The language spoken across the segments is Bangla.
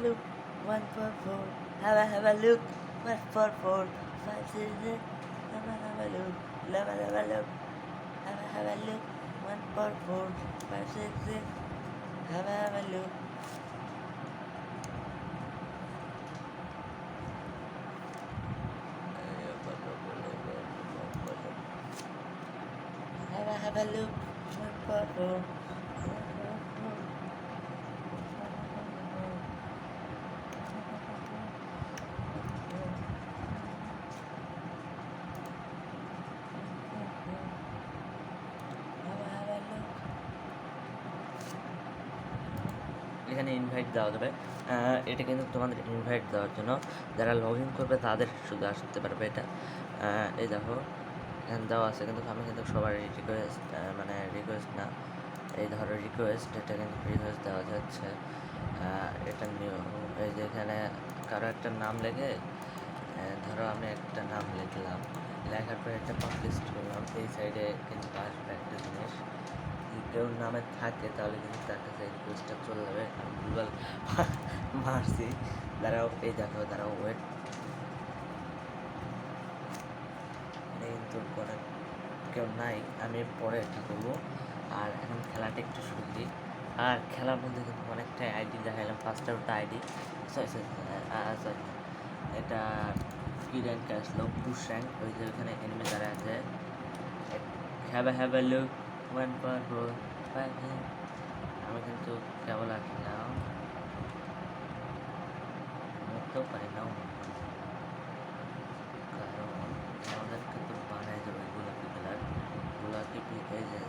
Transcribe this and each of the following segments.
look, 144. Have a look, 144. 5 6 6. Have a look, have a look. Have a look, 144. 5 6 6. Have a look. Have a look, 144. এখানে ইনভাইট দেওয়া যাবে। এটা কিন্তু তোমাদের ইনভাইট দেওয়ার জন্য, যারা লগ ইন করবে তাদের শুধু আসতে পারবে এটা। এই দেখো এখানে দেওয়া আছে, কিন্তু আমি কিন্তু সবার রিকোয়েস্ট মানে রিকোয়েস্ট না, এই ধরো রিকোয়েস্ট, এটা কিন্তু রিকোয়েস্ট দেওয়া যাচ্ছে। এটা নিয়ম, এই যে এখানে কারো একটা নাম লেগে, ধরো আমি একটা নাম লিখলাম, লেখার পরে একটা পাবলিশ করলাম, এই সাইডে কিন্তু আসবে একটা জিনিস, কেউ নামে থাকে তাহলে কিন্তু তার কাছে রিকোয়েস্টটা চলে যাবে। আমি গুগল মারছি, দাঁড়াও, এই দেখো, দাঁড়াও, ওয়েট, কিন্তু কোনো কেউ নাই, আমি পরে এটা করবো। আর এখন খেলাটা একটু শুরু করি। আর খেলার মধ্যে কিন্তু অনেকটা আইডি দেখালাম, ফার্স্টটা ওটা আইডি, সরি, এটা কি র্যাঙ্ক আসলো, পুশ র্যাঙ্ক, ওই যে ওখানে এনিমি দ্বারা আছে। Have a look, 144. আমি কিন্তু কেবল আসলাম, মরতেও পারি না, কারণ আমাদেরকে তো বানায় যাবে গোলাপি কালার, গোলাপি এই যে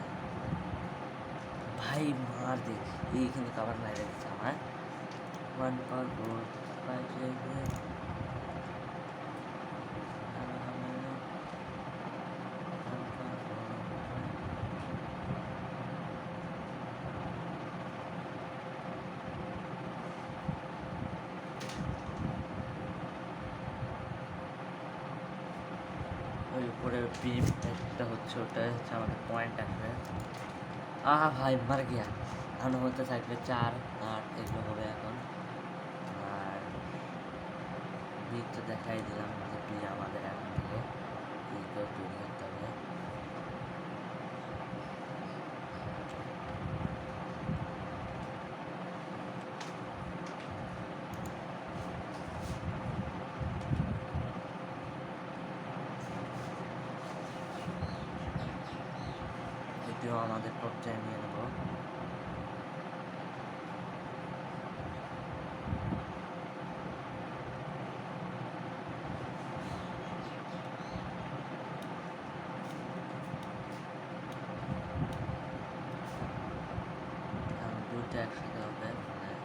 ভাই মার দে, এই কিন্তু কাবার মাইরে দিচ্ছে আমার। 144. 5 ওই উপরে বিম একটা হচ্ছে, ওটা হচ্ছে আমাদের পয়েন্ট আসবে। ভাই মার গিয়া, এখন হতে থাকবে 4 8, এগুলো হবে এখন। আর বি তো দেখাই দিলাম যে বি আমাদের এখন থেকে বিকেও তৈরি করতে হবে। যদিও আমাদের পর্যায়ে নিয়ে নেব। দুইটা একসাথে হবে,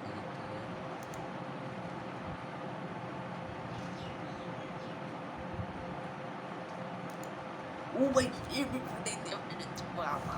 এদিক থেকে। ও ভাই, বাবা,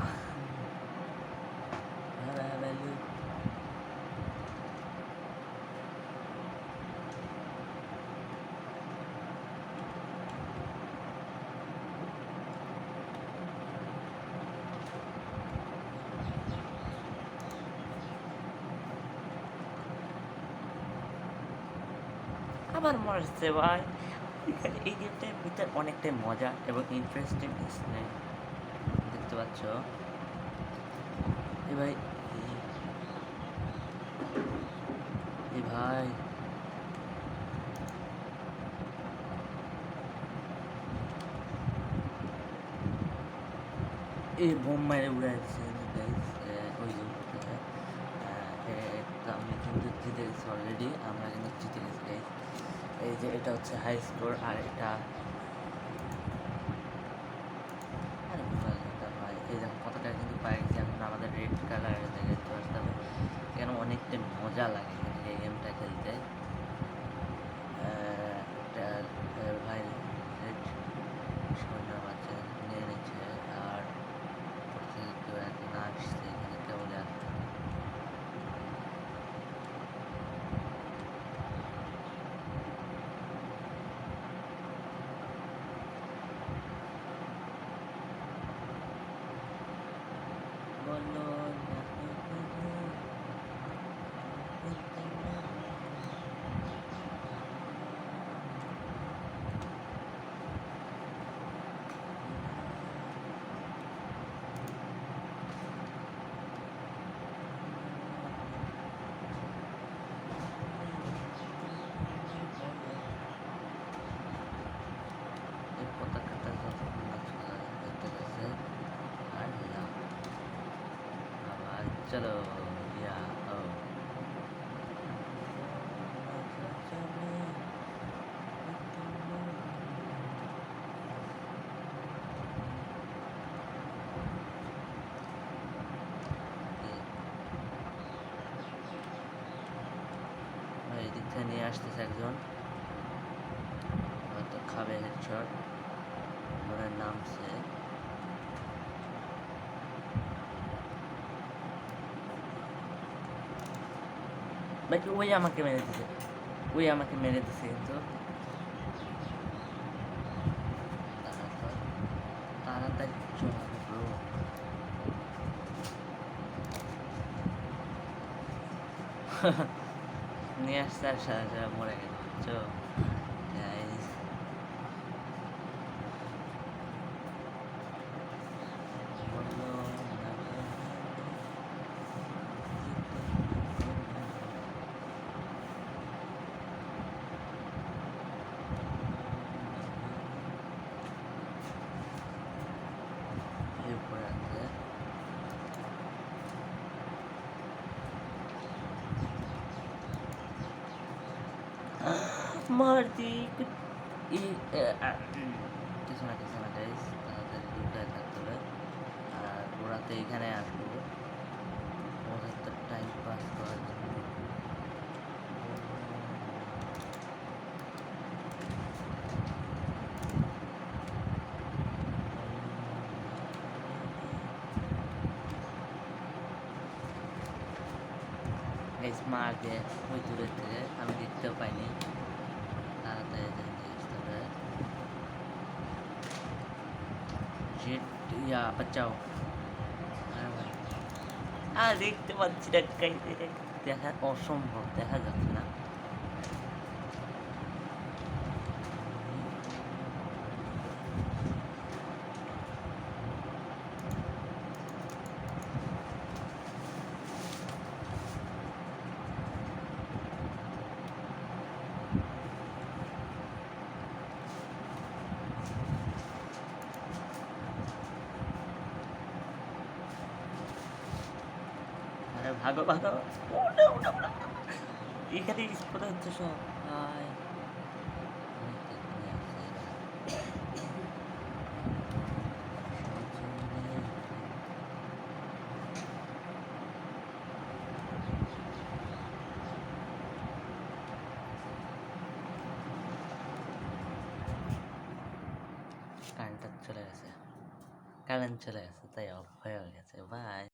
আবার মারছে ভাই। এই গেমটার ভিতরে অনেকটাই মজা এবং ইন্টারেস্টিং দেখতে পাচ্ছ। এ ভাই, এ ভাই, এই বোম মারে উড়াইছে গাইস, ওই যে আমি কিন্তু জিতে গেছি অলরেডি, আমরা কিন্তু জিতে গেছি গাইস। এই যে এটা হচ্ছে হাই স্কোর, আর এটা ভাই, এই দেখো কতটা কিন্তু পাই গেছি। এখন আমাদের রেড কালারের জায়গায় তো আসতে হবে। এখানে অনেকটা মজা লাগে কিন্তু এই গেমটা খেলতে। ভাই রেড সৈন্যের বাচ্চা নিয়ে নিচ্ছে, আর কেউ একজন আসছে এখানে, কেবল আসছে। বলো চলো ইয়া ও এই দিক থেকে নিয়ে আসতেছে একজন, হয়তো খাবে হেডশট, মনে নামছে। বাকি ওই আমাকে মেরে দিছে, ওই আমাকে মেরে দিছে কিন্তু তাড়াতাড়ি চলো ব্রো। নিয়ে আসতে আর সারা সারা মরে গেল বুঝছো গাইস। উপরে আছে মার দি কিছু না গাইস, তাড়াতাড়ি লুকায় থাকতে হবে। আর ওরা তো এখানে আসবো ওদের তো টাইম পাস করার জন্য। গাইস মার দিয়ে ওই দূরের থেকে আমি দেখতেও পাইনি, তাড়াতাড়ি নিয়ে আসতে হবে। জেট ইয়া বাঁচাও। আরে ভাই দেখতে পাচ্ছি না গাইস, এটা দেখা অসম্ভব, দেখা যাচ্ছে না। আরে ভাগো ভাগো, ওটা ওটা ওটা এখানে স্পট হচ্ছে সব ভাই। কারেন্ট চলে গেছে, তাই অফ হয়ে গেছে ভাই।